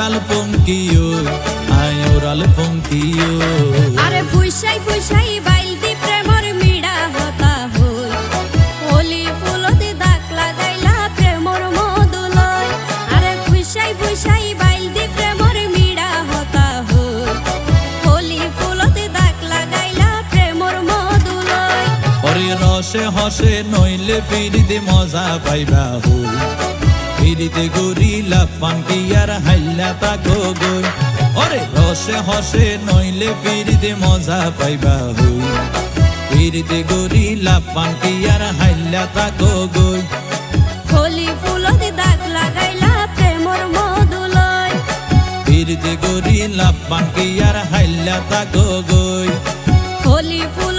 oral পঙ্কিও আয় oral পঙ্কিও আরে ফুইসাই ফুইসাই বাইলতি প্রেমর মিড়া হতা হই হোলি ফুলতে দাগ লাগাইলা প্রেমর মধুলয় আরে ফুইসাই ফুইসাই বাইলতি প্রেমর মিড়া হতা হই হোলি ফুলতে দাগ লাগাইলা প্রেমর মধুলয় ওরে রসে হসে নইলে ফিরিতে মজা পাইবা হই ফিরিতে গরিলা পাঙ্কিয়ার হাইলা তাকো গই ওরে রসে হসে নইলে ফিরিতে মজা পাইবা হই ফিরিতে গরিলা পাঙ্কিয়ার হাইলা তাকো গই হোলি ফুলতে দাগ লাগাইলা প্রেমর মধুলয় ফিরিতে গরিলা পাঙ্কিয়ার হাইলা তাকো গই হোলি ফুল